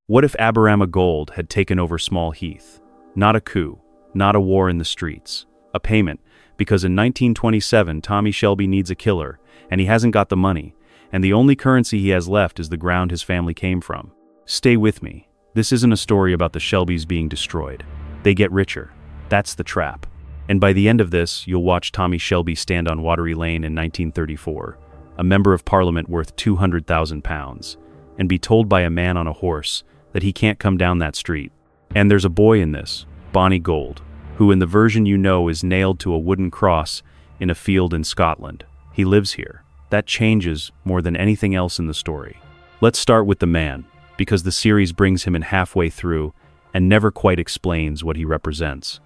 What if Aberama Gold had taken over small Heath? Not a coup, not a war in the streets. A payment, because in 1927 Tommy Shelby needs a killer, and he hasn't got the money, and the only currency he has left is the ground his family came from. Stay with me. This isn't a story about the Shelbys being destroyed. They get richer. That's the trap. And by the end of this, you'll watch Tommy Shelby stand on Watery Lane in 1934, a member of parliament worth £200,000, and be told by a man on a horse that he can't come down that street. And there's a boy in this, Bonnie Gold, who in the version you know is nailed to a wooden cross in a field in Scotland. He lives here. That changes more than anything else in the story. Let's start with the man, because the series brings him in halfway through and never quite explains what he represents.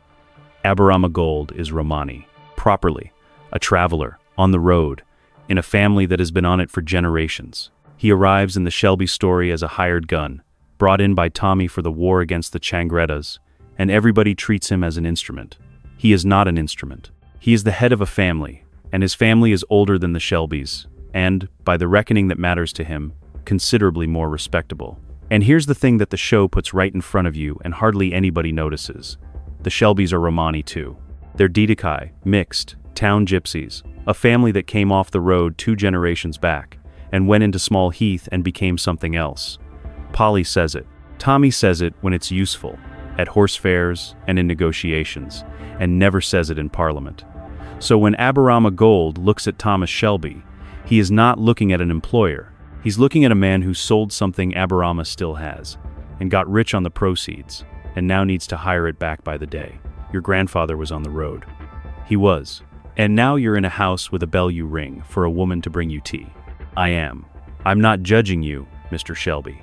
Aberama Gold is Romani, properly, a traveler, on the road, in a family that has been on it for generations. He arrives in the Shelby story as a hired gun, brought in by Tommy for the war against the Changrettas, and everybody treats him as an instrument. He is not an instrument. He is the head of a family, and his family is older than the Shelbys, and, by the reckoning that matters to him, considerably more respectable. And here's the thing that the show puts right in front of you and hardly anybody notices. The Shelbys are Romani too. They're Didakai, mixed, town gypsies, a family that came off the road 2 generations back, and went into small Heath and became something else. Polly says it. Tommy says it when it's useful, at horse fairs and in negotiations, and never says it in Parliament. So when Aberama Gold looks at Thomas Shelby, he is not looking at an employer. He's looking at a man who sold something Aberama still has, and got rich on the proceeds, and now needs to hire it back by the day. Your grandfather was on the road. He was. And now you're in a house with a bell you ring for a woman to bring you tea. I am. I'm not judging you, Mr. Shelby.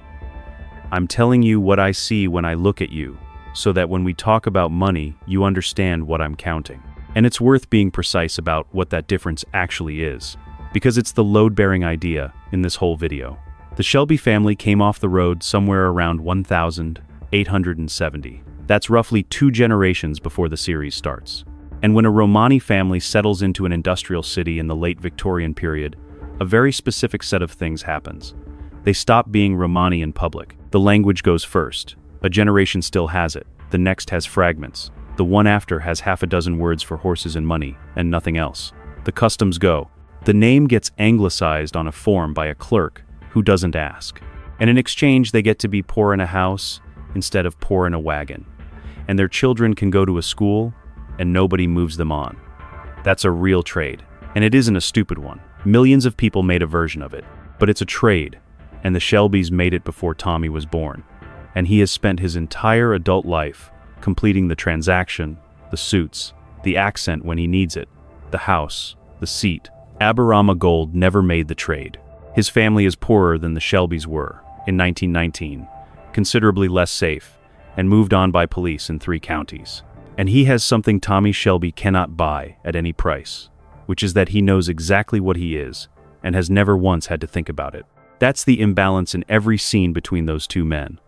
I'm telling you what I see when I look at you, so that when we talk about money, you understand what I'm counting. And it's worth being precise about what that difference actually is, because it's the load-bearing idea in this whole video. The Shelby family came off the road somewhere around 1870. That's roughly 2 generations before the series starts. And when a Romani family settles into an industrial city in the late Victorian period, a very specific set of things happens. They stop being Romani in public. The language goes first. A generation still has it. The next has fragments. The one after has half a dozen words for horses and money, and nothing else. The customs go. The name gets anglicized on a form by a clerk who doesn't ask. And in exchange, they get to be poor in a house instead of poor in a wagon. And their children can go to a school, and nobody moves them on. That's a real trade, and it isn't a stupid one. Millions of people made a version of it, but it's a trade, and the Shelbys made it before Tommy was born. And he has spent his entire adult life completing the transaction, the suits, the accent when he needs it, the house, the seat. Aberama Gold never made the trade. His family is poorer than the Shelbys were in 1919, considerably less safe, and moved on by police in 3 counties. And he has something Tommy Shelby cannot buy at any price, which is that he knows exactly what he is and has never once had to think about it. That's the imbalance in every scene between those 2 men.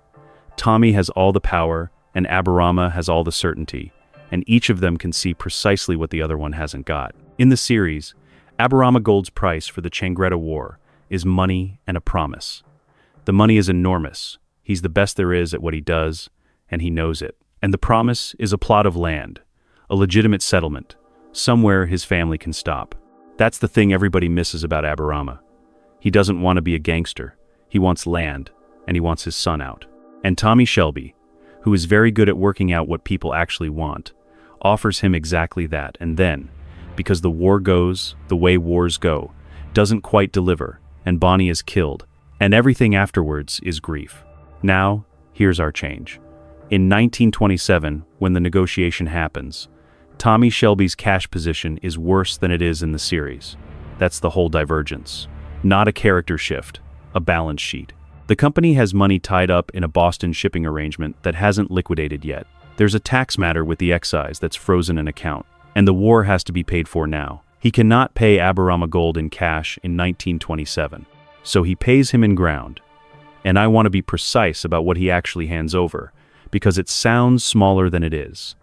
Tommy has all the power and Aberama has all the certainty, and each of them can see precisely what the other one hasn't got. In the series, Aberama Gold's price for the Changretta War is money and a promise. The money is enormous. He's the best there is at what he does, and he knows it. And the promise is a plot of land, a legitimate settlement, somewhere his family can stop. That's the thing everybody misses about Aberama. He doesn't want to be a gangster. He wants land, and he wants his son out. And Tommy Shelby, who is very good at working out what people actually want, offers him exactly that, and then, because the war goes the way wars go, doesn't quite deliver, and Bonnie is killed, and everything afterwards is grief. Now, here's our change. In 1927, when the negotiation happens, Tommy Shelby's cash position is worse than it is in the series. That's the whole divergence. Not a character shift, a balance sheet. The company has money tied up in a Boston shipping arrangement that hasn't liquidated yet. There's a tax matter with the excise that's frozen an account, and the war has to be paid for now. He cannot pay Aberama Gold in cash in 1927, so he pays him in ground. And I want to be precise about what he actually hands over, because it sounds smaller than it is.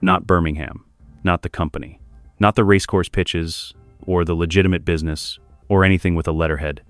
Not Birmingham, not the company, not the racecourse pitches, or the legitimate business, or anything with a letterhead.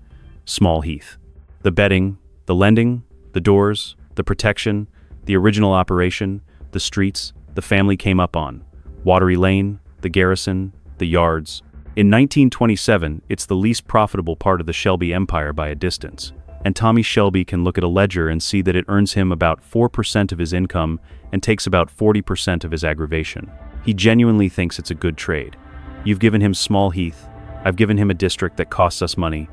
Small Heath. The betting, the lending, the doors, The protection, the original operation, the streets, the family came up on. Watery Lane, the garrison, the yards. In 1927, it's the least profitable part of the Shelby empire by a distance. And Tommy Shelby can look at a ledger and see that it earns him about 4% of his income and takes about 40% of his aggravation. He genuinely thinks it's a good trade. You've given him small Heath. I've given him a district that costs us money.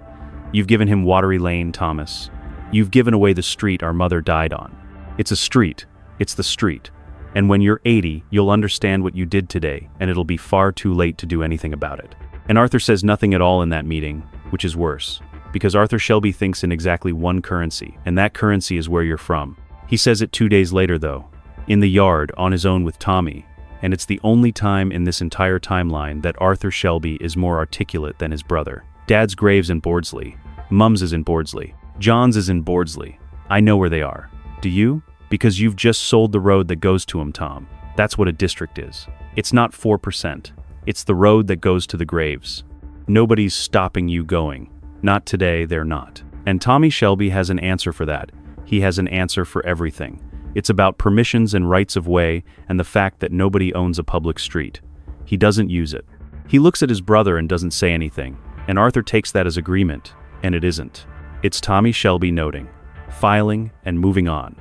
You've given him Watery Lane, Thomas. You've given away the street our mother died on. It's a street. It's the street. And when you're 80, you'll understand what you did today, and it'll be far too late to do anything about it. And Arthur says nothing at all in that meeting, which is worse, because Arthur Shelby thinks in exactly one currency, and that currency is where you're from. He says it 2 days later, though, in the yard, on his own with Tommy, and it's the only time in this entire timeline that Arthur Shelby is more articulate than his brother. Dad's grave's in Bordsley. Mum's is in Bordsley. John's is in Bordsley. I know where they are. Do you? Because you've just sold the road that goes to 'em, Tom. That's what a district is. It's not 4%. It's the road that goes to the graves. Nobody's stopping you going. Not today, they're not. And Tommy Shelby has an answer for that. He has an answer for everything. It's about permissions and rights of way and the fact that nobody owns a public street. He doesn't use it. He looks at his brother and doesn't say anything, and Arthur takes that as agreement, and it isn't. It's Tommy Shelby noting, filing, and moving on,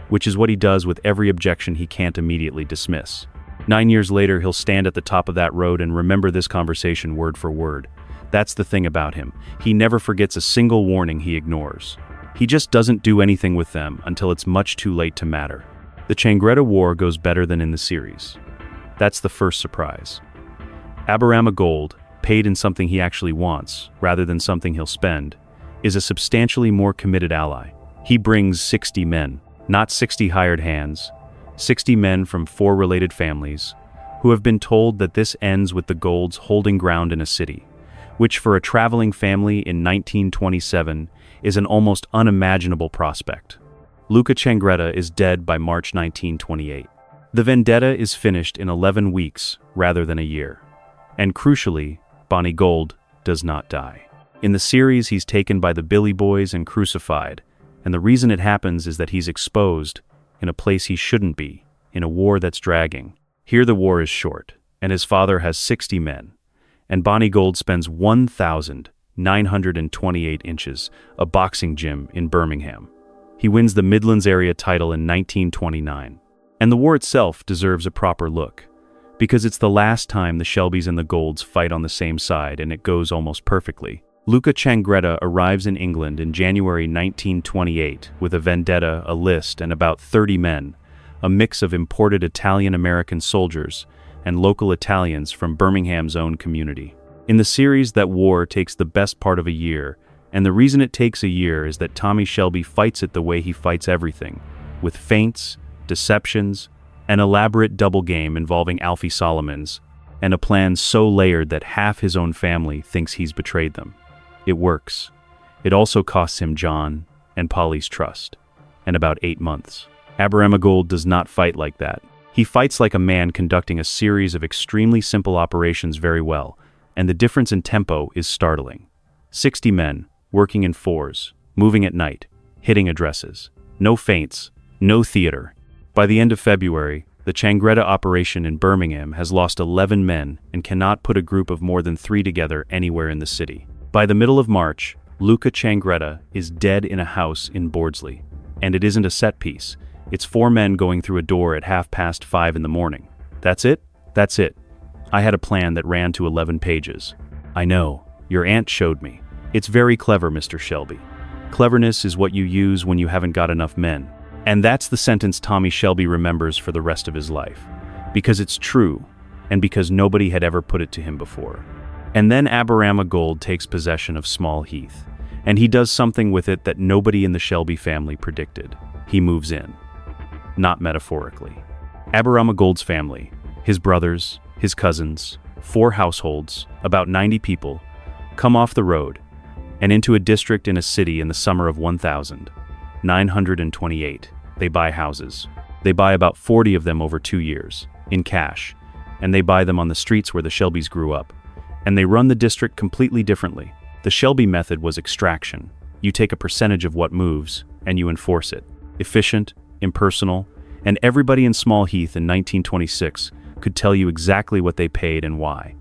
which is what he does with every objection he can't immediately dismiss. 9 years later, he'll stand at the top of that road and remember this conversation word for word. That's the thing about him. He never forgets a single warning he ignores. He just doesn't do anything with them until it's much too late to matter. The Changretta War goes better than in the series. That's the first surprise. Aberama Gold, paid in something he actually wants, rather than something he'll spend, is a substantially more committed ally. He brings 60 men, not 60 hired hands, 60 men from 4 related families, who have been told that this ends with the Golds holding ground in a city, which for a traveling family in 1927 is an almost unimaginable prospect. Luca Changretta is dead by March 1928. The vendetta is finished in 11 weeks rather than a year. And crucially, Bonnie Gold does not die. In the series, he's taken by the Billy Boys and crucified, and the reason it happens is that he's exposed in a place he shouldn't be, in a war that's dragging. Here the war is short, and his father has 60 men, and Bonnie Gold spends 1,928 inches, a boxing gym in Birmingham. He wins the Midlands area title in 1929. And the war itself deserves a proper look, because it's the last time the Shelbys and the Golds fight on the same side, and it goes almost perfectly. Luca Changretta arrives in England in January 1928 with a vendetta, a list, and about 30 men, a mix of imported Italian-American soldiers and local Italians from Birmingham's own community. In the series, that war takes the best part of a year, and the reason it takes a year is that Tommy Shelby fights it the way he fights everything, with feints, deceptions, an elaborate double game involving Alfie Solomons, and a plan so layered that half his own family thinks he's betrayed them. It works. It also costs him John and Polly's trust, and about 8 months. Aberama Gold does not fight like that. He fights like a man conducting a series of extremely simple operations very well, and the difference in tempo is startling. 60 men, working in 4s, moving at night, hitting addresses. No feints, no theater. By the end of February, the Changretta operation in Birmingham has lost 11 men and cannot put a group of more than 3 together anywhere in the city. By the middle of March, Luca Changretta is dead in a house in Bordsley. And it isn't a set piece. It's 4 men going through a door at 5:30 in the morning. That's it? That's it. I had a plan that ran to 11 pages. I know. Your aunt showed me. It's very clever, Mr. Shelby. Cleverness is what you use when you haven't got enough men. And that's the sentence Tommy Shelby remembers for the rest of his life. Because it's true, and because nobody had ever put it to him before. And then Aberama Gold takes possession of small Heath, and he does something with it that nobody in the Shelby family predicted. He moves in. Not metaphorically. Aberama Gold's family, his brothers, his cousins, 4 households, about 90 people, come off the road and into a district in a city in the summer of 1928. They buy houses. They buy about 40 of them over 2 years, in cash, and they buy them on the streets where the Shelbys grew up. And they run the district completely differently. The Shelby method was extraction. You take a percentage of what moves, and you enforce it. efficient, impersonal, and everybody in Small Heath in 1926 could tell you exactly what they paid and why.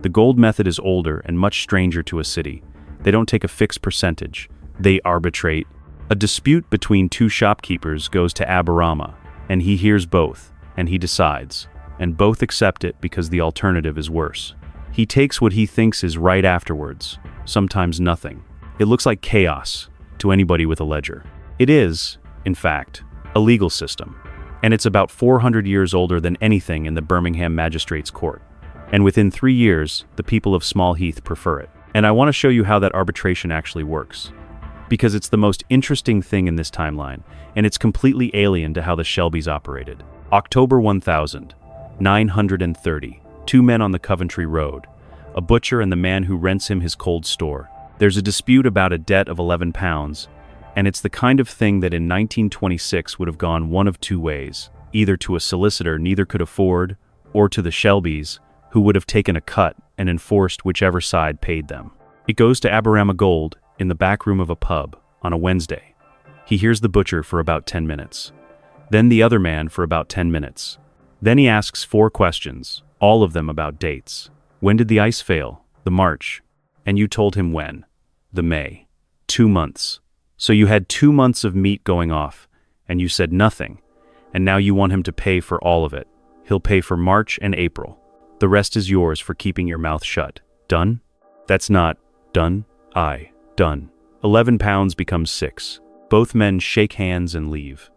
The gold method is older and much stranger to a city. They don't take a fixed percentage. They arbitrate. A dispute between two shopkeepers goes to Aberama, and he hears both, and he decides, and both accept it because the alternative is worse. He takes what he thinks is right afterwards, sometimes nothing. It looks like chaos to anybody with a ledger. It is, in fact, a legal system, and it's about 400 years older than anything in the Birmingham Magistrates' Court. And within 3 years, the people of Small Heath prefer it. And I want to show you how that arbitration actually works, because it's the most interesting thing in this timeline, and it's completely alien to how the Shelbys operated. October 1930, two men on the Coventry Road, a butcher and the man who rents him his cold store. There's a dispute about a debt of £11, and it's the kind of thing that in 1926 would have gone one of two ways, either to a solicitor neither could afford, or to the Shelbys, who would have taken a cut and enforced whichever side paid them. It goes to Aberama Gold in the back room of a pub on a Wednesday. He hears the butcher for about 10 minutes. Then the other man for about 10 minutes. Then he asks 4 questions, all of them about dates. When did the ice fail? The March. And you told him when? The May. 2 months. So you had 2 months of meat going off, and you said nothing. And now you want him to pay for all of it. He'll pay for March and April. The rest is yours for keeping your mouth shut. Done? That's not done. Done. £11 becomes 6. Both men shake hands and leave.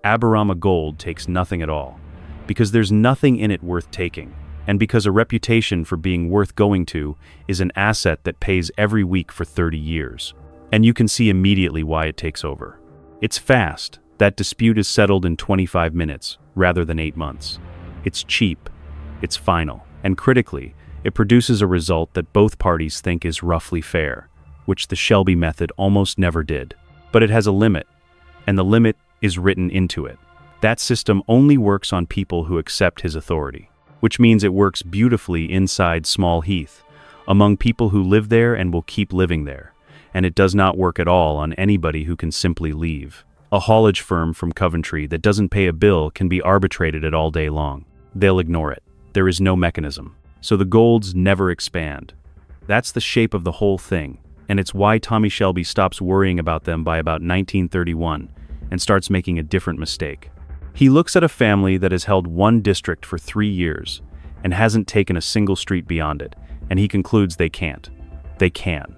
Aberama Gold takes nothing at all, because there's nothing in it worth taking, and because a reputation for being worth going to is an asset that pays every week for 30 years. And you can see immediately why it takes over. It's fast. That dispute is settled in 25 minutes, rather than 8 months. It's cheap. It's final. And critically, it produces a result that both parties think is roughly fair, which the Shelby method almost never did. But it has a limit, and the limit is written into it. That system only works on people who accept his authority, which means it works beautifully inside Small Heath, among people who live there and will keep living there, and it does not work at all on anybody who can simply leave. A haulage firm from Coventry that doesn't pay a bill can be arbitrated at all day long. They'll ignore it. There is no mechanism. So the Golds never expand. That's the shape of the whole thing, and it's why Tommy Shelby stops worrying about them by about 1931 and starts making a different mistake. He looks at a family that has held one district for 3 years and hasn't taken a single street beyond it, and he concludes they can't. They can.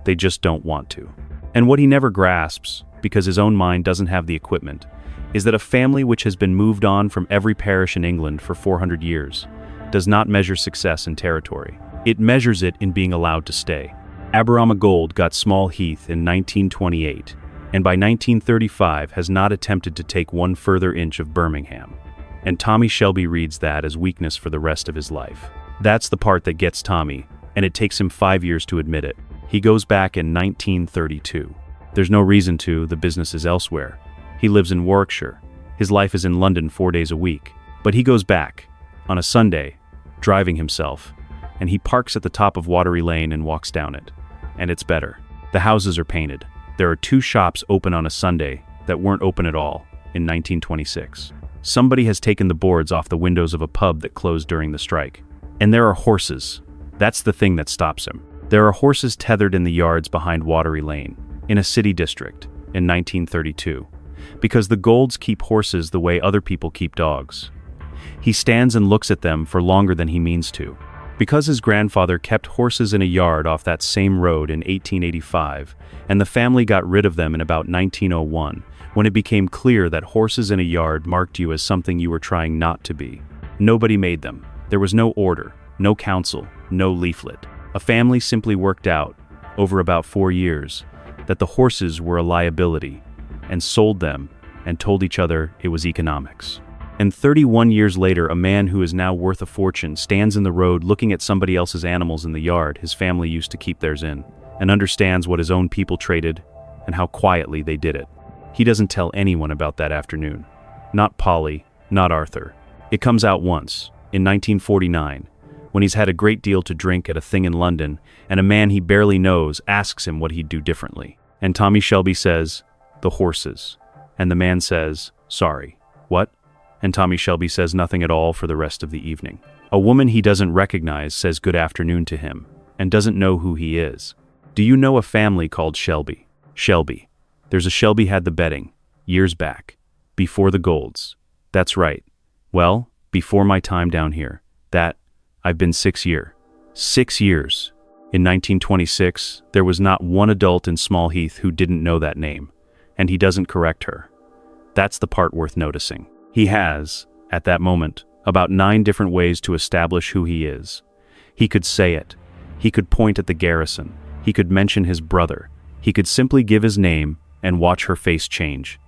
They just don't want to. And what he never grasps, because his own mind doesn't have the equipment, is that a family which has been moved on from every parish in England for 400 years does not measure success in territory. It measures it in being allowed to stay. Aberama Gold got Small Heath in 1928, and by 1935 has not attempted to take one further inch of Birmingham. And Tommy Shelby reads that as weakness for the rest of his life. That's the part that gets Tommy, and it takes him 5 years to admit it. He goes back in 1932. There's no reason to, the business is elsewhere. He lives in Warwickshire. His life is in London 4 days a week. But he goes back, on a Sunday, driving himself, and he parks at the top of Watery Lane and walks down it. And it's better. The houses are painted. There are 2 shops open on a Sunday that weren't open at all in 1926. Somebody has taken the boards off the windows of a pub that closed during the strike. And there are horses. That's the thing that stops him. There are horses tethered in the yards behind Watery Lane, in a city district, in 1932, because the Golds keep horses the way other people keep dogs. He stands and looks at them for longer than he means to. Because his grandfather kept horses in a yard off that same road in 1885, and the family got rid of them in about 1901, when it became clear that horses in a yard marked you as something you were trying not to be. Nobody made them. There was no order, no council, no leaflet. A family simply worked out, over about 4 years, that the horses were a liability, and sold them, and told each other it was economics. And 31 years later, a man who is now worth a fortune stands in the road looking at somebody else's animals in the yard his family used to keep theirs in, and understands what his own people traded and how quietly they did it. He doesn't tell anyone about that afternoon. Not Polly, not Arthur. It comes out once, in 1949, when he's had a great deal to drink at a thing in London, and a man he barely knows asks him what he'd do differently. And Tommy Shelby says, the horses. And the man says, "Sorry." "What?" And Tommy Shelby says nothing at all for the rest of the evening. A woman he doesn't recognize says good afternoon to him, and doesn't know who he is. "Do you know a family called Shelby?" "Shelby. There's a Shelby had the betting, years back. Before the Golds." "That's right. Well, before my time down here. I've been 6 years. 6 years. In 1926, there was not one adult in Small Heath who didn't know that name, and he doesn't correct her. That's the part worth noticing. He has, at that moment, about 9 different ways to establish who he is. He could say it. He could point at the garrison. He could mention his brother. He could simply give his name and watch her face change.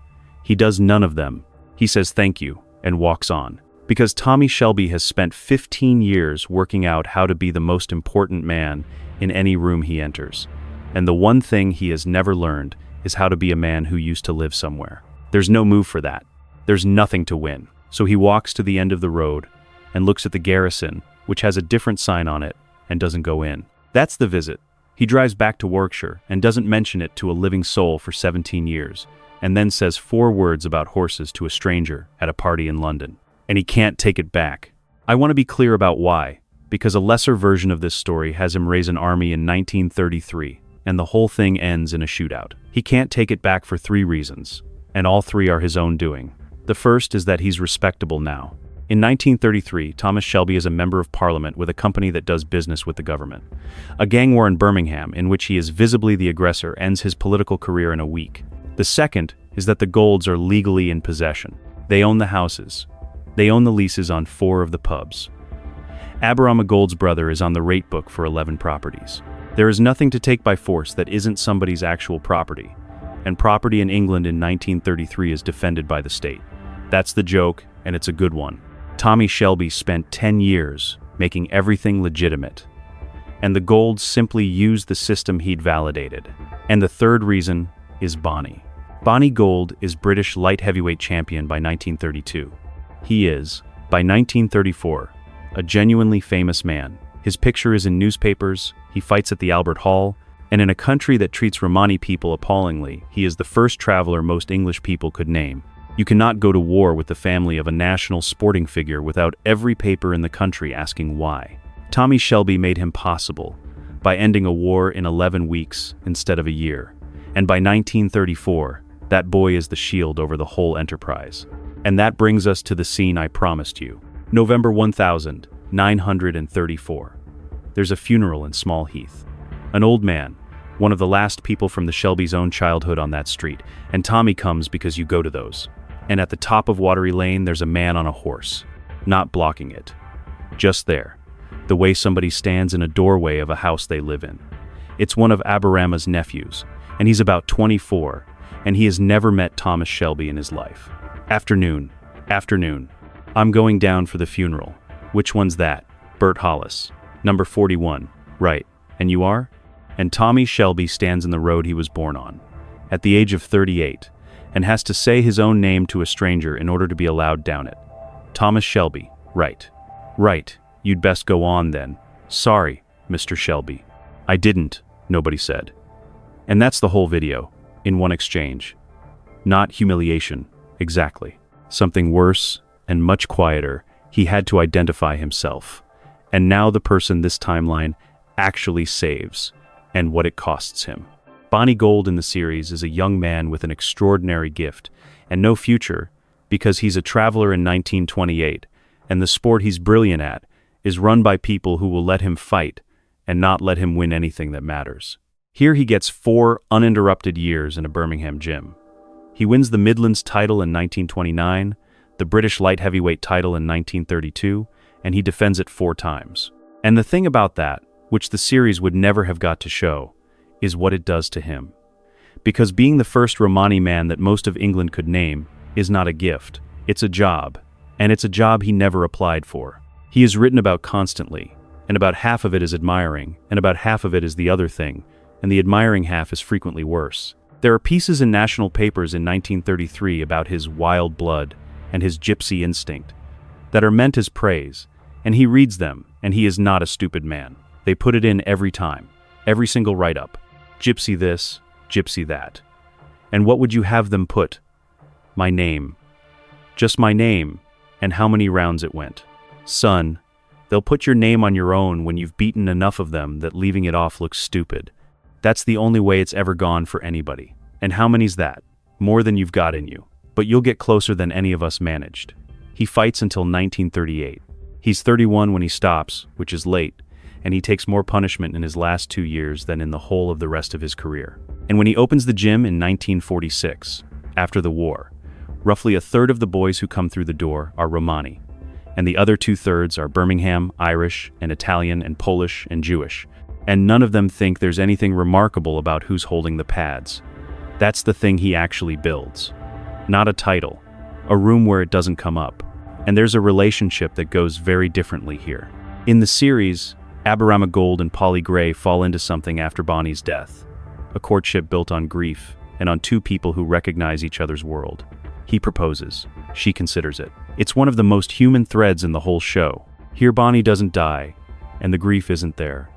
He does none of them. He says thank you and walks on. Because Tommy Shelby has spent 15 years working out how to be the most important man in any room he enters. And the one thing he has never learned is how to be a man who used to live somewhere. There's no move for that. There's nothing to win. So he walks to the end of the road and looks at the garrison, which has a different sign on it, and doesn't go in. That's the visit. He drives back to Warwickshire and doesn't mention it to a living soul for 17 years, and then says 4 words about horses to a stranger at a party in London. And he can't take it back. I want to be clear about why, because a lesser version of this story has him raise an army in 1933, and the whole thing ends in a shootout. He can't take it back for 3 reasons, and all 3 are his own doing. The first is that he's respectable now. In 1933, Thomas Shelby is a member of Parliament with a company that does business with the government. A gang war in Birmingham, in which he is visibly the aggressor, ends his political career in a week. The second is that the Golds are legally in possession. They own the houses. They own the leases on 4 of the pubs. Aberama Gold's brother is on the rate book for 11 properties. There is nothing to take by force that isn't somebody's actual property, and property in England in 1933 is defended by the state. That's the joke, and it's a good one. Tommy Shelby spent 10 years making everything legitimate, and the Golds simply used the system he'd validated. And the third reason is Bonnie. Bonnie Gold is British light heavyweight champion by 1932. He is, by 1934, a genuinely famous man. His picture is in newspapers, he fights at the Albert Hall, and in a country that treats Romani people appallingly, he is the first traveler most English people could name. You cannot go to war with the family of a national sporting figure without every paper in the country asking why. Tommy Shelby made him possible by ending a war in 11 weeks instead of a year. And by 1934, that boy is the shield over the whole enterprise. And that brings us to the scene I promised you. November 1934. There's a funeral in Small Heath. An old man, one of the last people from the Shelby's own childhood on that street, and Tommy comes because you go to those. And at the top of Watery Lane, there's a man on a horse, not blocking it. Just there, the way somebody stands in a doorway of a house they live in. It's one of Aberama's nephews, and he's about 24, and he has never met Thomas Shelby in his life. Afternoon. I'm going down for the funeral. Which one's that? Bert Hollis. Number 41. Right. And you are? And Tommy Shelby stands in the road he was born on, at the age of 38, and has to say his own name to a stranger in order to be allowed down it. Thomas Shelby. Right. Right. You'd best go on then. Sorry, Mr. Shelby. I didn't, nobody said. And that's the whole video, in one exchange. Not humiliation. Exactly. Something worse and much quieter. He had to identify himself. And now the person this timeline actually saves, and what it costs him. Bonnie Gold in the series is a young man with an extraordinary gift and no future because he's a traveler in 1928, and the sport he's brilliant at is run by people who will let him fight and not let him win anything that matters. Here he gets 4 uninterrupted years in a Birmingham gym. He wins the Midlands title in 1929, the British light heavyweight title in 1932, and he defends it 4 times. And the thing about that, which the series would never have got to show, is what it does to him. Because being the first Romani man that most of England could name is not a gift, it's a job, and it's a job he never applied for. He is written about constantly, and about half of it is admiring, and about half of it is the other thing, and the admiring half is frequently worse. There are pieces in national papers in 1933 about his wild blood and his gypsy instinct that are meant as praise, and he reads them, and he is not a stupid man. They put it in every time, every single write-up. Gypsy this, gypsy that. And what would you have them put? My name. Just my name, and how many rounds it went. Son, they'll put your name on your own when you've beaten enough of them that leaving it off looks stupid. That's the only way it's ever gone for anybody. And how many's that? More than you've got in you. But you'll get closer than any of us managed. He fights until 1938. He's 31 when he stops, which is late, and he takes more punishment in his last 2 years than in the whole of the rest of his career. And when he opens the gym in 1946, after the war, roughly a third of the boys who come through the door are Romani, and the other 2/3 are Birmingham, Irish, and Italian, and Polish, and Jewish. And none of them think there's anything remarkable about who's holding the pads. That's the thing he actually builds. Not a title, a room where it doesn't come up. And there's a relationship that goes very differently here. In the series, Aberama Gold and Polly Gray fall into something after Bonnie's death. A courtship built on grief, and on two people who recognize each other's world. He proposes. She considers it. It's one of the most human threads in the whole show. Here Bonnie doesn't die, and the grief isn't there.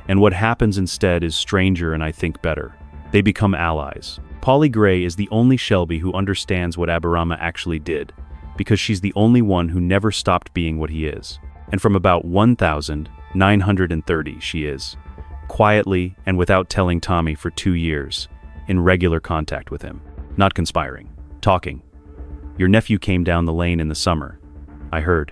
And what happens instead is stranger and I think better. They become allies. Polly Gray is the only Shelby who understands what Aberama actually did, because she's the only one who never stopped being what he is. And from about 1930 she is, quietly and without telling Tommy for 2 years, in regular contact with him. Not conspiring. Talking. Your nephew came down the lane in the summer. I heard.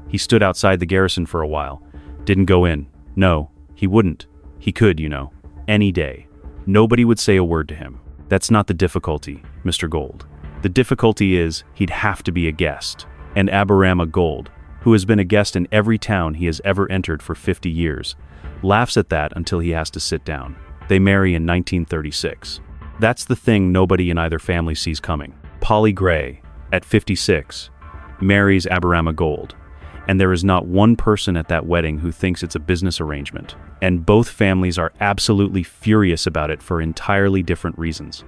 He stood outside the garrison for a while. Didn't go in. No, he wouldn't. He could, you know. Any day. Nobody would say a word to him. That's not the difficulty, Mr. Gold. The difficulty is he'd have to be a guest. And Aberama Gold, who has been a guest in every town he has ever entered for 50 years, laughs at that until he has to sit down. They marry in 1936. That's the thing nobody in either family sees coming. Polly Gray, at 56, marries Aberama Gold, and there is not one person at that wedding who thinks it's a business arrangement, and both families are absolutely furious about it for entirely different reasons.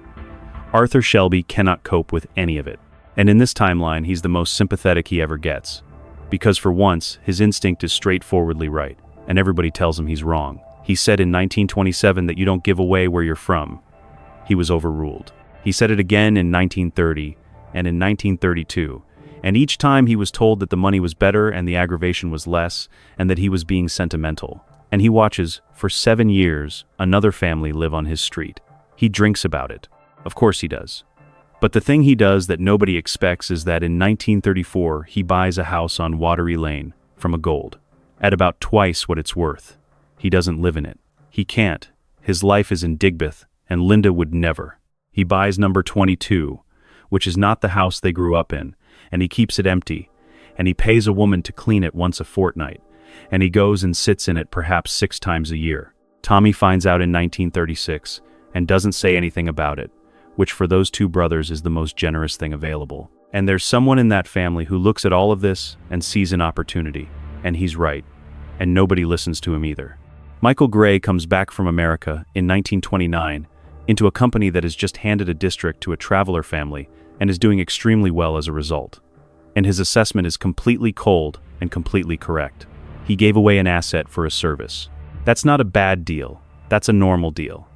Arthur Shelby cannot cope with any of it, and in this timeline he's the most sympathetic he ever gets, because for once his instinct is straightforwardly right, and everybody tells him he's wrong. He said in 1927 that you don't give away where you're from. He was overruled. He said it again in 1930 and in 1932, and each time he was told that the money was better and the aggravation was less, and that he was being sentimental. And he watches, for 7 years, another family live on his street. He drinks about it. Of course he does. But the thing he does that nobody expects is that in 1934 he buys a house on Watery Lane from a Gold, at about twice what it's worth. He doesn't live in it. He can't. His life is in Digbeth, and Linda would never. He buys number 22, which is not the house they grew up in, and he keeps it empty, and he pays a woman to clean it once a fortnight, and he goes and sits in it perhaps 6 times a year. Tommy finds out in 1936 and doesn't say anything about it, which for those two brothers is the most generous thing available. And there's someone in that family who looks at all of this and sees an opportunity, and he's right, and nobody listens to him either. Michael Gray comes back from America in 1929 into a company that has just handed a district to a traveler family and is doing extremely well as a result. And his assessment is completely cold and completely correct. He gave away an asset for a service. That's not a bad deal. That's a normal deal.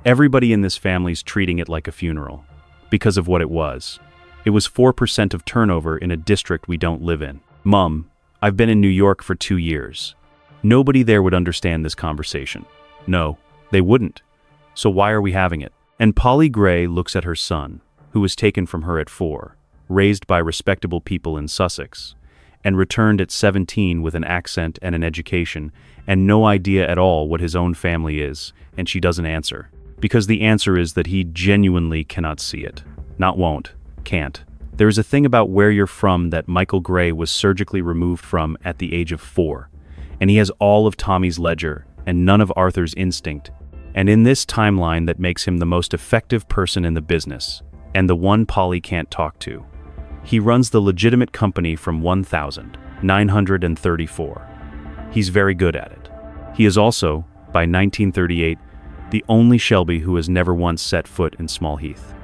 Everybody in this family's treating it like a funeral, because of what it was. It was 4% of turnover in a district we don't live in. Mum, I've been in New York for 2 years. Nobody there would understand this conversation. No, they wouldn't. So why are we having it? And Polly Gray looks at her son, who was taken from her at 4, raised by respectable people in Sussex, and returned at 17 with an accent and an education, and no idea at all what his own family is, and she doesn't answer. Because the answer is that he genuinely cannot see it. Not won't. Can't. There is a thing about where you're from that Michael Gray was surgically removed from at the age of 4, and he has all of Tommy's ledger and none of Arthur's instinct, and in this timeline that makes him the most effective person in the business, and the one Polly can't talk to. He runs the legitimate company from 1934. He's very good at it. He is also, by 1938, the only Shelby who has never once set foot in Small Heath.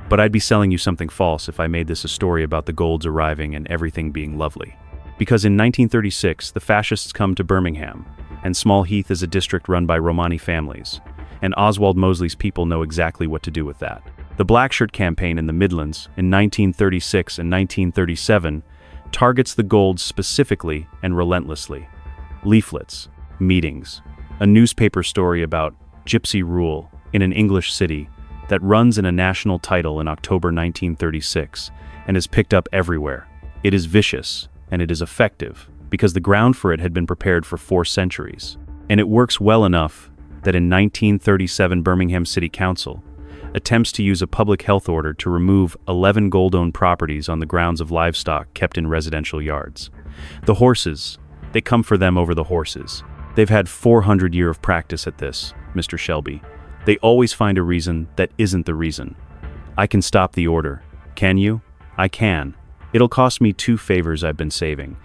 But I'd be selling you something false if I made this a story about the Golds arriving and everything being lovely. Because in 1936, the fascists come to Birmingham, and Small Heath is a district run by Romani families, and Oswald Mosley's people know exactly what to do with that. The Blackshirt campaign in the Midlands in 1936 and 1937 targets the Golds specifically and relentlessly. Leaflets, meetings, a newspaper story about gypsy rule in an English city that runs in a national title in October 1936 and is picked up everywhere. It is vicious, and it is effective, because the ground for it had been prepared for 4 centuries. And it works well enough that in 1937 Birmingham City Council attempts to use a public health order to remove 11 gold-owned properties on the grounds of livestock kept in residential yards. The horses, they come for them over the horses. They've had 400 years of practice at this, Mr. Shelby. They always find a reason that isn't the reason. I can stop the order. Can you? I can. It'll cost me 2 favors I've been saving,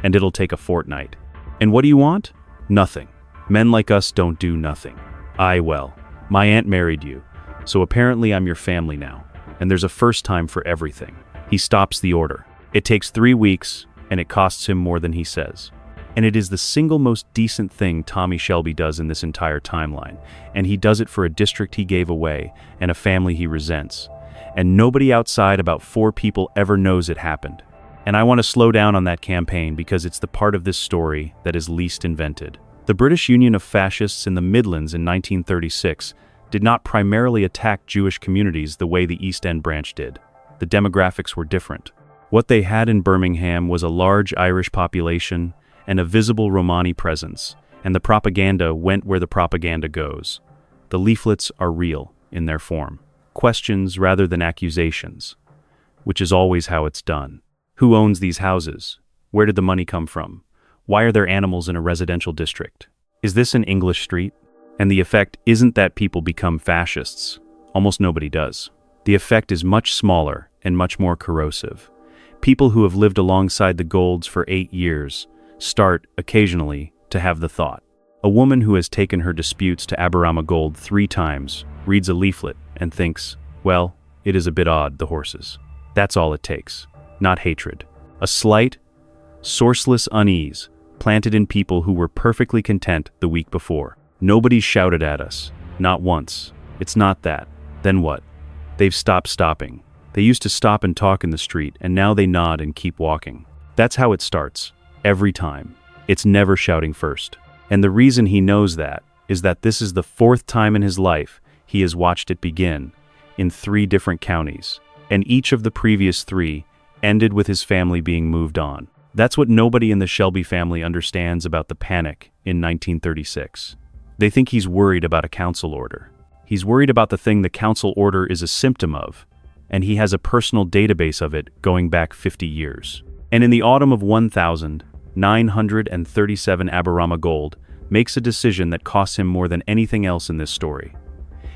and it'll take a fortnight. And what do you want? Nothing. Men like us don't do nothing. Well, my aunt married you, so apparently I'm your family now, and there's a first time for everything. He stops the order. It takes 3 weeks, and it costs him more than he says. And it is the single most decent thing Tommy Shelby does in this entire timeline, and he does it for a district he gave away and a family he resents. And nobody outside about 4 people ever knows it happened. And I want to slow down on that campaign because it's the part of this story that is least invented. The British Union of Fascists in the Midlands in 1936 did not primarily attack Jewish communities the way the East End branch did. The demographics were different. What they had in Birmingham was a large Irish population and a visible Romani presence, and the propaganda went where the propaganda goes. The leaflets are real in their form. Questions rather than accusations, which is always how it's done. Who owns these houses? Where did the money come from? Why are there animals in a residential district? Is this an English street? And the effect isn't that people become fascists. Almost nobody does. The effect is much smaller and much more corrosive. People who have lived alongside the Golds for 8 years start, occasionally, to have the thought. A woman who has taken her disputes to Aberama Gold 3 times reads a leaflet and thinks, well, it is a bit odd, the horses. That's all it takes. Not hatred. A slight, sourceless unease planted in people who were perfectly content the week before. Nobody shouted at us. Not once. It's not that. Then what? They've stopped stopping. They used to stop and talk in the street, and now they nod and keep walking. That's how it starts. Every time. It's never shouting first. And the reason he knows that is that this is the 4th time in his life he has watched it begin, in 3 different counties, and each of the previous 3 ended with his family being moved on. That's what nobody in the Shelby family understands about the panic in 1936. They think he's worried about a council order. He's worried about the thing the council order is a symptom of, and he has a personal database of it going back 50 years. And in the autumn of 1937, Aberama Gold makes a decision that costs him more than anything else in this story.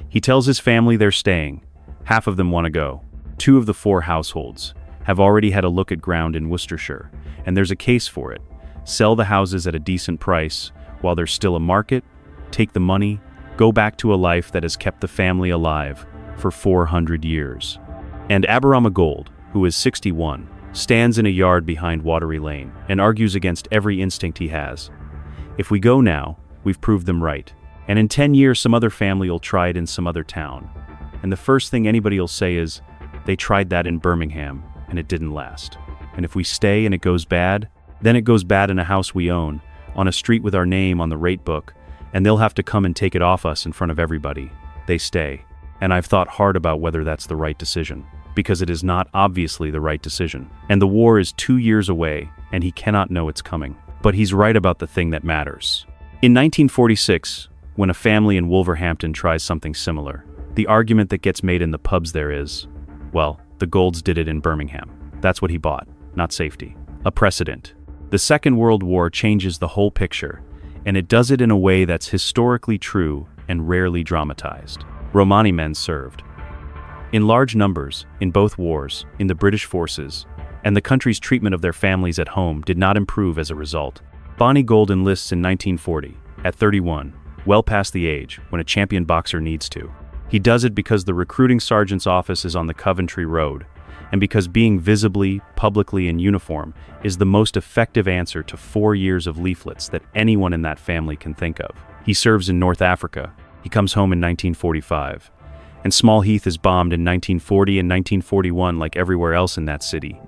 He tells his family they're staying. Half of them want to go. 2 of the 4 households have already had a look at ground in Worcestershire, and there's a case for it. Sell the houses at a decent price while there's still a market, take the money, go back to a life that has kept the family alive for 400 years. And Aberama Gold, who is 61, stands in a yard behind Watery Lane and argues against every instinct he has. If we go now, we've proved them right. And in 10 years, some other family will try it in some other town. And the first thing anybody will say is, they tried that in Birmingham, and it didn't last. And if we stay and it goes bad, then it goes bad in a house we own, on a street with our name on the rate book, and they'll have to come and take it off us in front of everybody. They stay. And I've thought hard about whether that's the right decision, because it is not obviously the right decision. And the war is 2 years away, and he cannot know it's coming. But he's right about the thing that matters. In 1946, when a family in Wolverhampton tries something similar, the argument that gets made in the pubs there is, well, the Golds did it in Birmingham. That's what he bought, not safety. A precedent. The Second World War changes the whole picture, and it does it in a way that's historically true and rarely dramatized. Romani men served in large numbers in both wars in the British forces, and the country's treatment of their families at home did not improve as a result. Bonnie Gold enlists in 1940, at 31, well past the age when a champion boxer needs to. He does it because the recruiting sergeant's office is on the Coventry Road, and because being visibly, publicly in uniform is the most effective answer to 4 years of leaflets that anyone in that family can think of. He serves in North Africa. He comes home in 1945. And Small Heath is bombed in 1940 and 1941 like everywhere else in that city.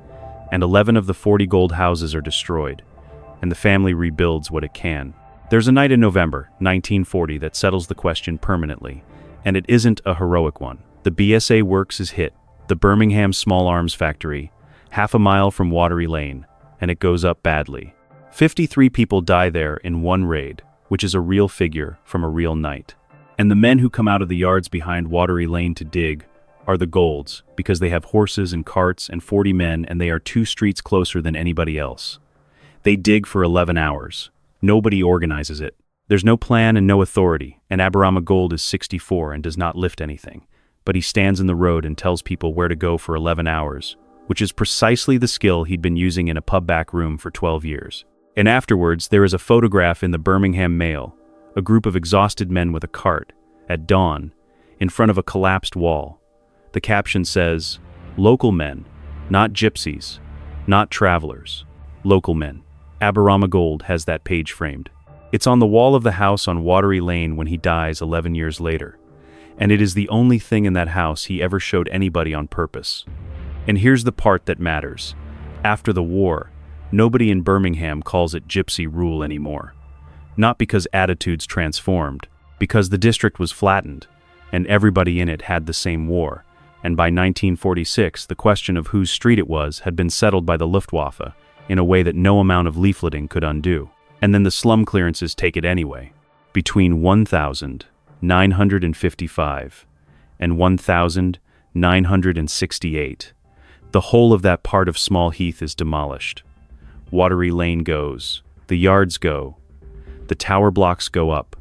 And 11 of the 40 gold houses are destroyed, and the family rebuilds what it can. There's a night in November 1940 that settles the question permanently, and it isn't a heroic one. The BSA Works is hit, the Birmingham small arms factory, half a mile from Watery Lane, and it goes up badly. 53 people die there in one raid, which is a real figure from a real night. And the men who come out of the yards behind Watery Lane to dig are the Golds, because they have horses and carts and 40 men, and they are 2 streets closer than anybody else. They dig for 11 hours. Nobody organizes it. There's no plan and no authority, and Aberama Gold is 64 and does not lift anything. But he stands in the road and tells people where to go for 11 hours, which is precisely the skill he'd been using in a pub back room for 12 years. And afterwards, there is a photograph in the Birmingham Mail, a group of exhausted men with a cart, at dawn, in front of a collapsed wall. The caption says, "Local men, not gypsies, not travelers, local men." Aberama Gold has that page framed. It's on the wall of the house on Watery Lane when he dies 11 years later, and it is the only thing in that house he ever showed anybody on purpose. And here's the part that matters. After the war, nobody in Birmingham calls it gypsy rule anymore. Not because attitudes transformed, because the district was flattened, and everybody in it had the same war, and by 1946 the question of whose street it was had been settled by the Luftwaffe in a way that no amount of leafleting could undo. And then the slum clearances take it anyway. Between 1,955 and 1,968, the whole of that part of Small Heath is demolished. Watery Lane goes, the yards go, the tower blocks go up.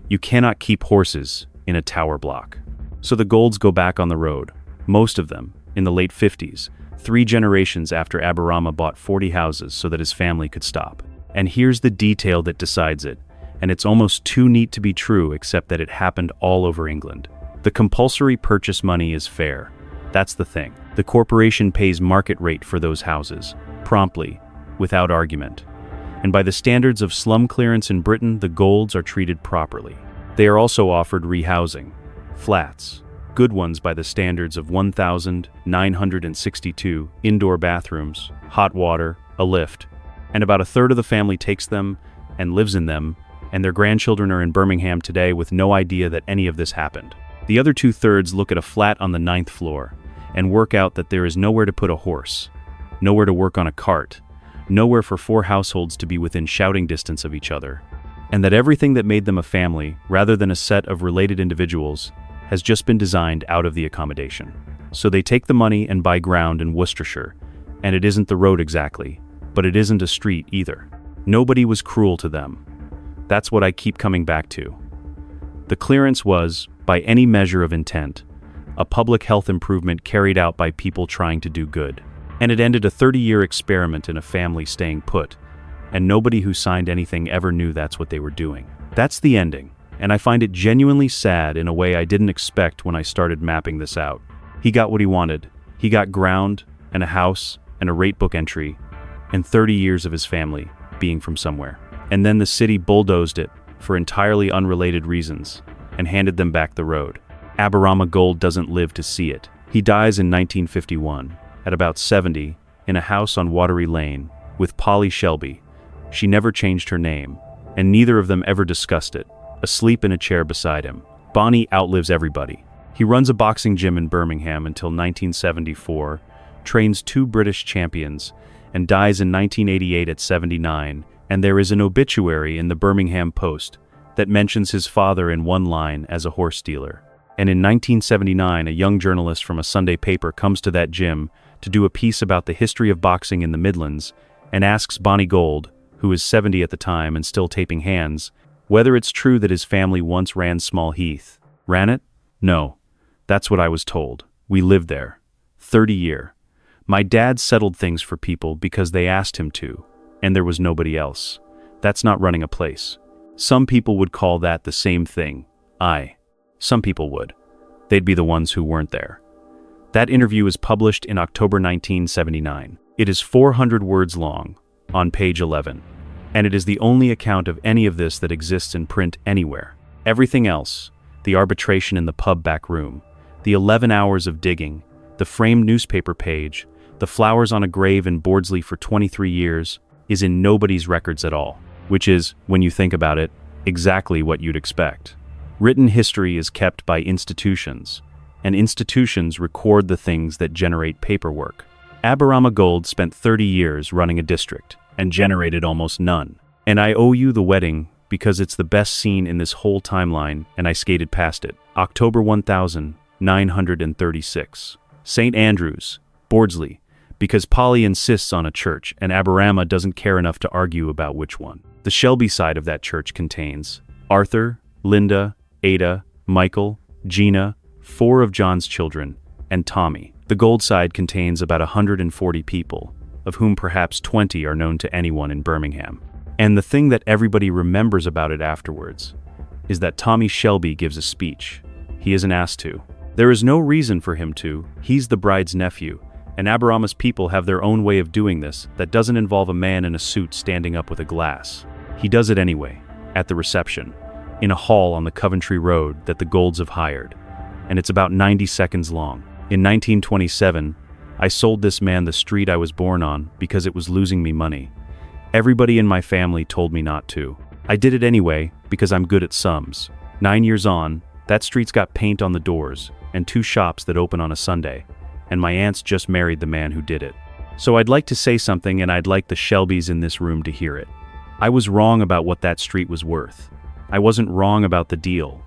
You cannot keep horses in a tower block. So the Golds go back on the road, most of them, in the late 50s, 3 generations after Aberama bought 40 houses so that his family could stop. And here's the detail that decides it, and it's almost too neat to be true except that it happened all over England. The compulsory purchase money is fair. That's the thing. The corporation pays market rate for those houses, promptly, without argument. And by the standards of slum clearance in Britain, the Golds are treated properly. They are also offered rehousing, flats, good ones by the standards of 1,962, indoor bathrooms, hot water, a lift, and about a third of the family takes them and lives in them, and their grandchildren are in Birmingham today with no idea that any of this happened. The other 2/3 look at a flat on the 9th floor and work out that there is nowhere to put a horse, nowhere to work on a cart, nowhere for 4 households to be within shouting distance of each other, and that everything that made them a family, rather than a set of related individuals, has just been designed out of the accommodation. So they take the money and buy ground in Worcestershire, and it isn't the road exactly, but it isn't a street either. Nobody was cruel to them. That's what I keep coming back to. The clearance was, by any measure of intent, a public health improvement carried out by people trying to do good. And it ended a 30-year experiment in a family staying put, and nobody who signed anything ever knew that's what they were doing. That's the ending, and I find it genuinely sad in a way I didn't expect when I started mapping this out. He got what he wanted. He got ground, and a house, and a rate book entry, and 30 years of his family being from somewhere. And then the city bulldozed it for entirely unrelated reasons and handed them back the road. Aberama Gold doesn't live to see it. He dies in 1951, at about 70, in a house on Watery Lane, with Polly Shelby. She never changed her name, and neither of them ever discussed it, asleep in a chair beside him. Bonnie outlives everybody. He runs a boxing gym in Birmingham until 1974, trains 2 British champions, and dies in 1988 at 79, and there is an obituary in the Birmingham Post that mentions his father in one line as a horse dealer. And in 1979, a young journalist from a Sunday paper comes to that gym to do a piece about the history of boxing in the Midlands and asks Bonnie Gold, who is 70 at the time and still taping hands, whether it's true that his family once ran Small Heath. Ran it? No. That's what I was told. We lived there. 30 year. My dad settled things for people because they asked him to, and there was nobody else. That's not running a place. Some people would call that the same thing. Some people would. They'd be the ones who weren't there. That interview is published in October 1979. It is 400 words long, on page 11, and it is the only account of any of this that exists in print anywhere. Everything else, the arbitration in the pub back room, The 11 hours of digging, the framed newspaper page, the flowers on a grave in Bordsley for 23 years, is in nobody's records at all, which is, when you think about it, exactly what you'd expect. Written history is kept by institutions, and institutions record the things that generate paperwork. Aberama Gold spent 30 years running a district and generated almost none. And I owe you the wedding because it's the best scene in this whole timeline, and I skated past it. October 1936. St. Andrews, Bordsley, because Polly insists on a church and Aberama doesn't care enough to argue about which one. The Shelby side of that church contains Arthur, Linda, Ada, Michael, Gina, 4 of John's children, and Tommy. The Gold side contains about 140 people, of whom perhaps 20 are known to anyone in Birmingham. And the thing that everybody remembers about it afterwards is that Tommy Shelby gives a speech. He isn't asked to. There is no reason for him to. He's the bride's nephew, and Aberama's people have their own way of doing this that doesn't involve a man in a suit standing up with a glass. He does it anyway, at the reception, in a hall on the Coventry Road that the Golds have hired, and it's about 90 seconds long. In 1927, I sold this man the street I was born on because it was losing me money. Everybody in my family told me not to. I did it anyway because I'm good at sums. 9 years on, that street's got paint on the doors and 2 shops that open on a Sunday, and my aunts just married the man who did it. So I'd like to say something, and I'd like the Shelbys in this room to hear it. I was wrong about what that street was worth. I wasn't wrong about the deal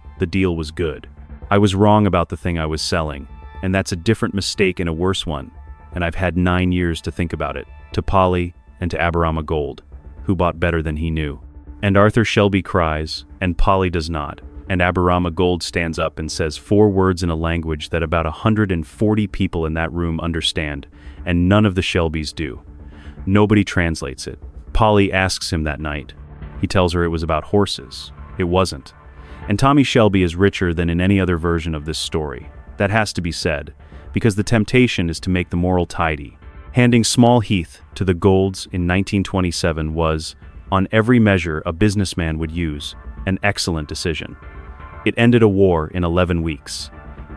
was good. I was wrong about the thing I was selling, and that's a different mistake and a worse one, and I've had 9 years to think about it. To Polly and to Aberama Gold, who bought better than he knew. And Arthur Shelby cries, and Polly does not, and Aberama Gold stands up and says 4 words in a language that about 140 people in that room understand, and none of the Shelbys do. Nobody translates it. Polly asks him that night. He tells her it was about horses. It wasn't. And Tommy Shelby is richer than in any other version of this story. That has to be said, because the temptation is to make the moral tidy. Handing small Heath to the Golds in 1927 was, on every measure a businessman would use, an excellent decision. It ended a war in 11 weeks.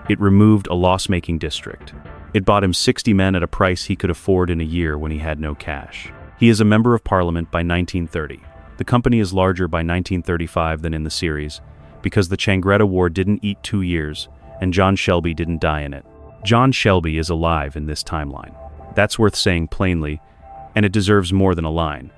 It removed a loss-making district. It bought him 60 men at a price he could afford in a year when he had no cash. He is a member of Parliament by 1930. The company is larger by 1935 than in the series, because the Changretta War didn't eat 2 years, and John Shelby didn't die in it. John Shelby is alive in this timeline. That's worth saying plainly, and it deserves more than a line.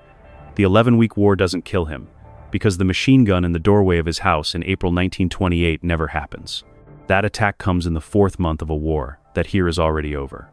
The 11-week war doesn't kill him, because the machine gun in the doorway of his house in April 1928 never happens. That attack comes in the 4th month of a war that here is already over.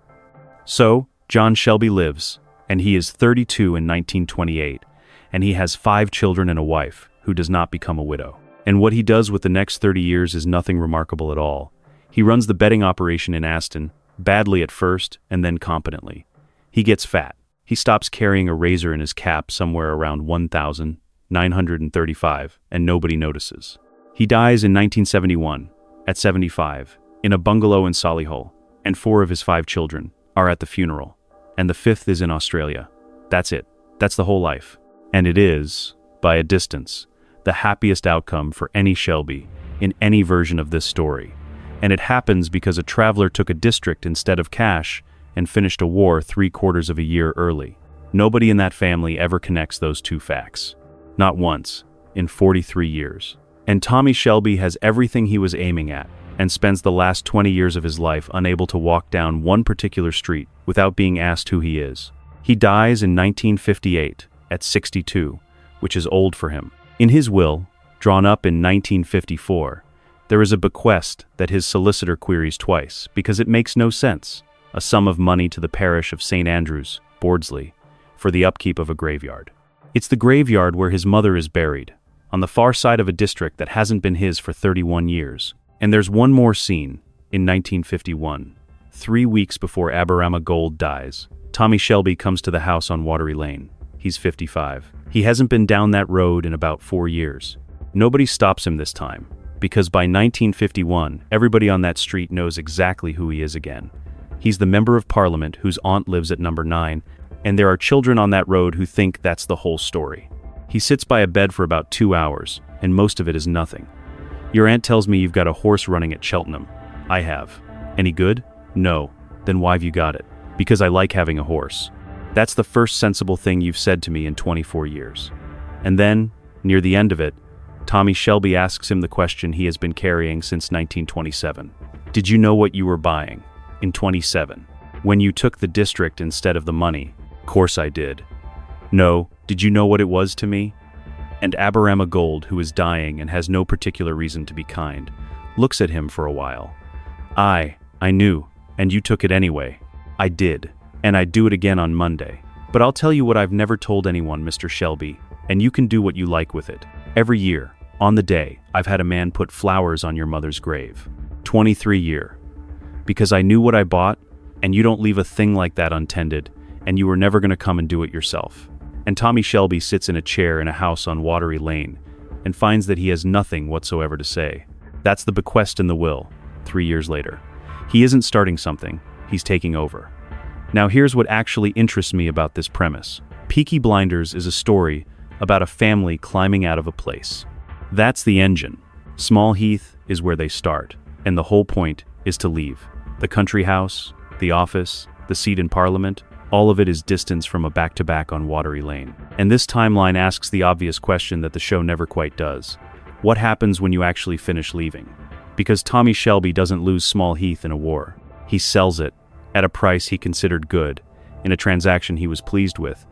So, John Shelby lives, and he is 32 in 1928, and he has 5 children and a wife, who does not become a widow. And what he does with the next 30 years is nothing remarkable at all. He runs the betting operation in Aston, badly at first, and then competently. He gets fat. He stops carrying a razor in his cap somewhere around 1,935, and nobody notices. He dies in 1971, at 75, in a bungalow in Solihull, and 4 of his 5 children are at the funeral, and the 5th is in Australia. That's it. That's the whole life. And it is, by a distance, the happiest outcome for any Shelby in any version of this story. And it happens because a traveler took a district instead of cash and finished a war 3/4 of a year early. Nobody in that family ever connects those 2 facts. Not once, in 43 years. And Tommy Shelby has everything he was aiming at, and spends the last 20 years of his life unable to walk down one particular street without being asked who he is. He dies in 1958, at 62, which is old for him. In his will, drawn up in 1954, there is a bequest that his solicitor queries twice, because it makes no sense. A sum of money to the parish of St. Andrews, Bordsley, for the upkeep of a graveyard. It's the graveyard where his mother is buried, on the far side of a district that hasn't been his for 31 years. And there's one more scene, in 1951, 3 weeks before Aberama Gold dies. Tommy Shelby comes to the house on Watery Lane. He's 55. He hasn't been down that road in about 4 years. Nobody stops him this time, because by 1951, everybody on that street knows exactly who he is again. He's the member of Parliament whose aunt lives at number 9, and there are children on that road who think that's the whole story. He sits by a bed for about 2 hours, and most of it is nothing. Your aunt tells me you've got a horse running at Cheltenham. I have. Any good? No. Then why've you got it? Because I like having a horse. That's the first sensible thing you've said to me in 24 years. And then, near the end of it, Tommy Shelby asks him the question he has been carrying since 1927. Did you know what you were buying? In 27. When you took the district instead of the money. Course I did. No, did you know what it was to me? And Aberama Gold, who is dying and has no particular reason to be kind, looks at him for a while. I knew, and you took it anyway. I did, and I'd do it again on Monday. But I'll tell you what I've never told anyone, Mr. Shelby, and you can do what you like with it. Every year, on the day, I've had a man put flowers on your mother's grave. 23 year. Because I knew what I bought, and you don't leave a thing like that untended, and you were never going to come and do it yourself. And Tommy Shelby sits in a chair in a house on Watery Lane and finds that he has nothing whatsoever to say. That's the bequest in the will, 3 years later. He isn't starting something, he's taking over. Now here's what actually interests me about this premise. Peaky Blinders is a story about a family climbing out of a place. That's the engine. Small Heath is where they start, and the whole point is to leave. The country house, the office, the seat in Parliament, all of it is distance from a back-to-back on Watery Lane. And this timeline asks the obvious question that the show never quite does. What happens when you actually finish leaving? Because Tommy Shelby doesn't lose Small Heath in a war. He sells it, at a price he considered good, in a transaction he was pleased with,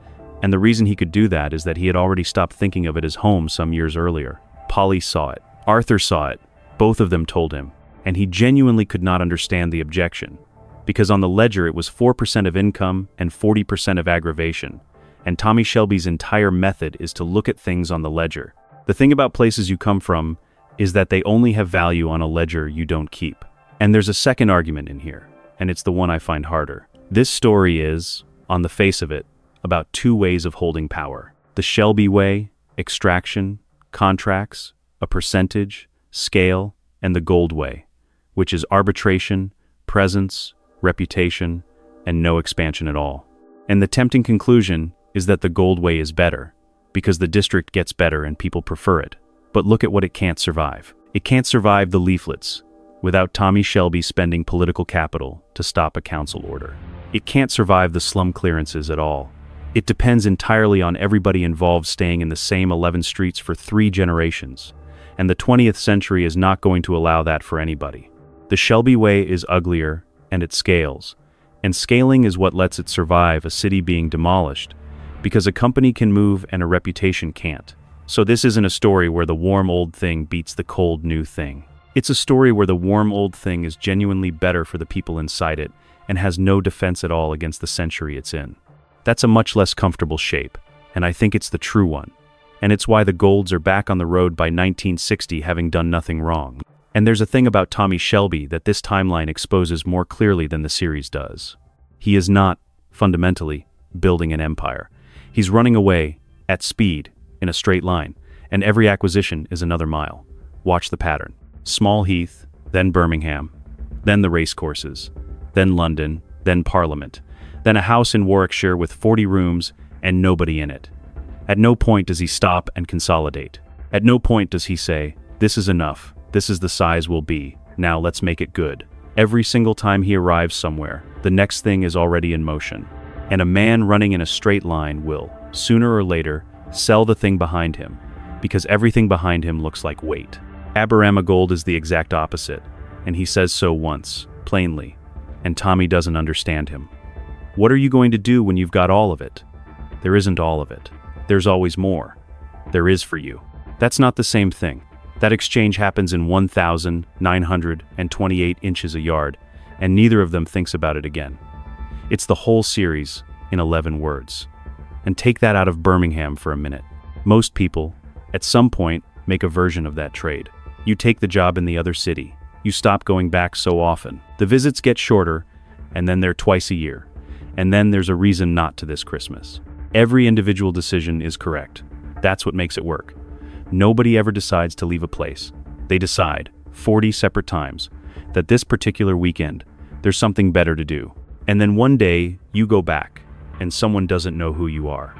and the reason he could do that is that he had already stopped thinking of it as home some years earlier. Polly saw it. Arthur saw it. Both of them told him, and he genuinely could not understand the objection, because on the ledger it was 4% of income and 40% of aggravation, and Tommy Shelby's entire method is to look at things on the ledger. The thing about places you come from is that they only have value on a ledger you don't keep. And there's a second argument in here, and it's the one I find harder. This story is, on the face of it, about two ways of holding power. The Shelby way, extraction, contracts, a percentage, scale, and the Gold way, which is arbitration, presence, reputation, and no expansion at all. And the tempting conclusion is that the Gold way is better, because the district gets better and people prefer it. But look at what it can't survive. It can't survive the leaflets, without Tommy Shelby spending political capital to stop a council order. It can't survive the slum clearances at all. It depends entirely on everybody involved staying in the same 11 streets for 3 generations, and the 20th century is not going to allow that for anybody. The Shelby way is uglier, and it scales, and scaling is what lets it survive a city being demolished, because a company can move and a reputation can't. So this isn't a story where the warm old thing beats the cold new thing. It's a story where the warm old thing is genuinely better for the people inside it and has no defense at all against the century it's in. That's a much less comfortable shape, and I think it's the true one. And it's why the Golds are back on the road by 1960 having done nothing wrong. And there's a thing about Tommy Shelby that this timeline exposes more clearly than the series does. He is not, fundamentally, building an empire. He's running away, at speed, in a straight line, and every acquisition is another mile. Watch the pattern. Small Heath, then Birmingham, then the racecourses, then London, then Parliament, then a house in Warwickshire with 40 rooms and nobody in it. At no point does he stop and consolidate. At no point does he say, this is enough, this is the size we'll be, now let's make it good. Every single time he arrives somewhere, the next thing is already in motion. And a man running in a straight line will, sooner or later, sell the thing behind him, because everything behind him looks like weight. Aberama Gold is the exact opposite, and he says so once, plainly, and Tommy doesn't understand him. What are you going to do when you've got all of it? There isn't all of it. There's always more. There is for you. That's not the same thing. That exchange happens in 1,928 inches a yard, and neither of them thinks about it again. It's the whole series in 11 words. And take that out of Birmingham for a minute. Most people, at some point, make a version of that trade. You take the job in the other city. You stop going back so often. The visits get shorter, and then they're twice a year. And then there's a reason not to this Christmas. Every individual decision is correct. That's what makes it work. Nobody ever decides to leave a place. They decide, 40 separate times, that this particular weekend, there's something better to do. And then one day, you go back, and someone doesn't know who you are.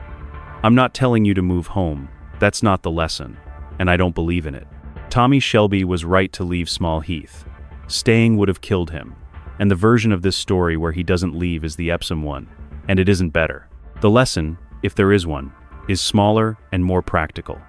I'm not telling you to move home. That's not the lesson, and I don't believe in it. Tommy Shelby was right to leave Small Heath. Staying would have killed him. and the version of this story where he doesn't leave is the Epsom one, and it isn't better. The lesson, if there is one, is smaller and more practical.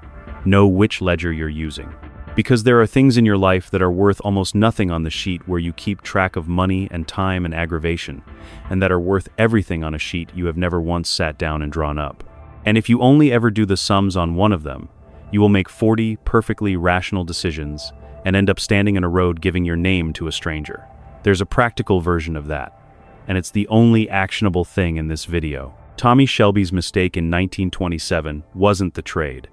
Know which ledger you're using. Because there are things in your life that are worth almost nothing on the sheet where you keep track of money and time and aggravation, and that are worth everything on a sheet you have never once sat down and drawn up. And if you only ever do the sums on one of them, you will make 40 perfectly rational decisions and end up standing in a road giving your name to a stranger. There's a practical version of that, and it's the only actionable thing in this video. Tommy Shelby's mistake in 1927 wasn't the trade.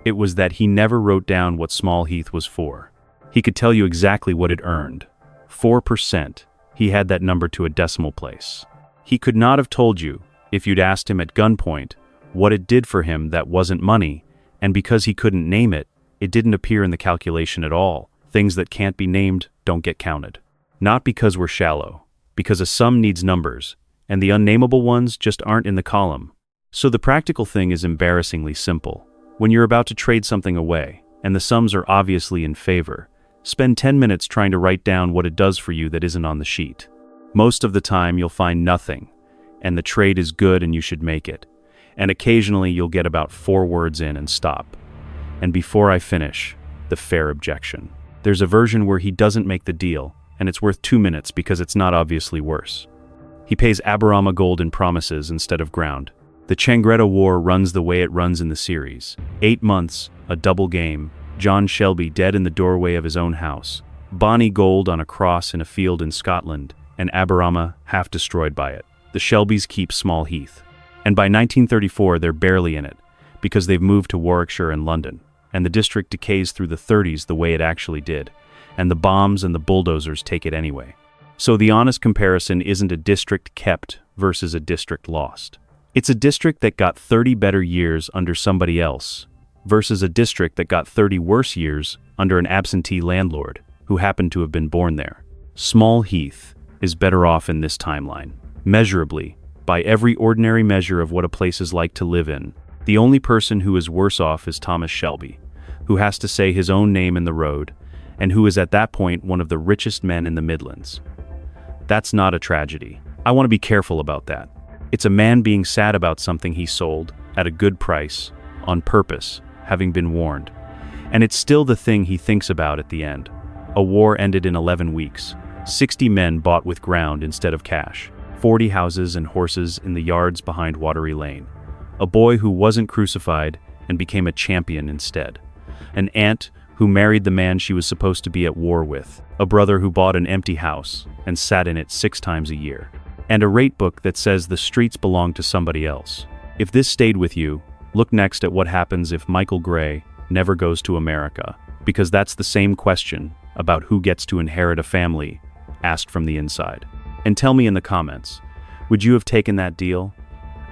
It was that he never wrote down what small Heath was for. He could tell you exactly what it earned. 4%. He had that number to a decimal place. He could not have told you, if you'd asked him at gunpoint, what it did for him that wasn't money, and because he couldn't name it, it didn't appear in the calculation at all. Things that can't be named don't get counted. Not because we're shallow, because a sum needs numbers, and the unnameable ones just aren't in the column. So the practical thing is embarrassingly simple. When you're about to trade something away, and the sums are obviously in favor, spend 10 minutes trying to write down what it does for you that isn't on the sheet. Most of the time you'll find nothing, and the trade is good and you should make it. And occasionally you'll get about 4 words in and stop. And before I finish, the fair objection. There's a version where he doesn't make the deal, and it's worth 2 minutes because it's not obviously worse. He pays Aberama Gold in promises instead of ground. The Changretta War runs the way it runs in the series. 8 months, a double game, John Shelby dead in the doorway of his own house, Bonnie Gold on a cross in a field in Scotland, and Aberama half destroyed by it. The Shelbys keep small Heath. And by 1934 they're barely in it, because they've moved to Warwickshire and London, and the district decays through the 30s the way it actually did, and the bombs and the bulldozers take it anyway. So the honest comparison isn't a district kept versus a district lost. It's a district that got 30 better years under somebody else versus a district that got 30 worse years under an absentee landlord who happened to have been born there. Small Heath is better off in this timeline. Measurably, by every ordinary measure of what a place is like to live in, the only person who is worse off is Thomas Shelby, who has to say his own name in the road, and who is at that point one of the richest men in the Midlands. That's not a tragedy. I want to be careful about that. It's a man being sad about something he sold, at a good price, on purpose, having been warned. And it's still the thing he thinks about at the end. A war ended in 11 weeks. 60 men bought with ground instead of cash. 40 houses and horses in the yards behind Watery Lane. A boy who wasn't crucified and became a champion instead. An aunt who married the man she was supposed to be at war with. A brother who bought an empty house and sat in it 6 times a year. And a rate book that says the streets belong to somebody else. If this stayed with you, look next at what happens if Michael Gray never goes to America, because that's the same question about who gets to inherit a family, asked from the inside. And tell me in the comments, would you have taken that deal?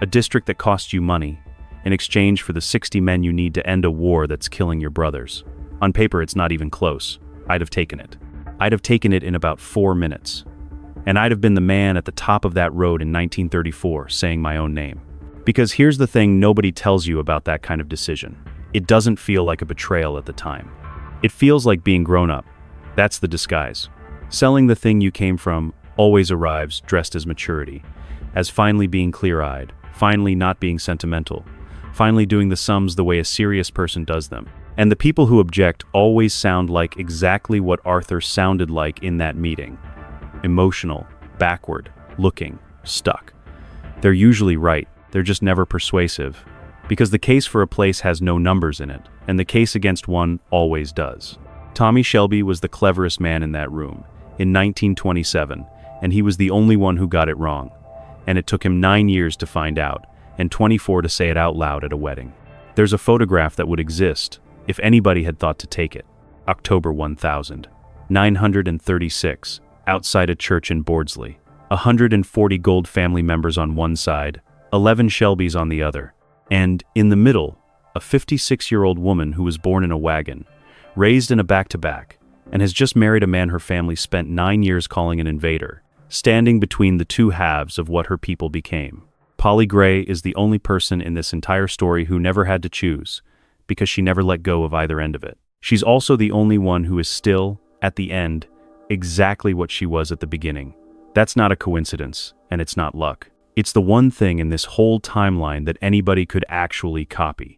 A district that cost you money, in exchange for the 60 men you need to end a war that's killing your brothers. On paper, it's not even close. I'd have taken it. I'd have taken it in about 4 minutes. And I'd have been the man at the top of that road in 1934 saying my own name. Because here's the thing nobody tells you about that kind of decision. It doesn't feel like a betrayal at the time. It feels like being grown up. That's the disguise. Selling the thing you came from always arrives dressed as maturity, as finally being clear-eyed, finally not being sentimental, finally doing the sums the way a serious person does them. And the people who object always sound like exactly what Arthur sounded like in that meeting. Emotional, backward, looking, stuck. They're usually right, they're just never persuasive, because the case for a place has no numbers in it, and the case against one always does. Tommy Shelby was the cleverest man in that room, in 1927, and he was the only one who got it wrong, and it took him 9 years to find out, and 24 to say it out loud at a wedding. There's a photograph that would exist, if anybody had thought to take it. October 1936. Outside a church in Bordsley. 140 Gold family members on one side, 11 Shelbys on the other. And, in the middle, a 56-year-old woman who was born in a wagon, raised in a back-to-back, and has just married a man her family spent 9 years calling an invader, standing between the two halves of what her people became. Polly Gray is the only person in this entire story who never had to choose, because she never let go of either end of it. She's also the only one who is still, at the end, exactly what she was at the beginning, That's not a coincidence, and it's not luck. It's the one thing in this whole timeline that anybody could actually copy.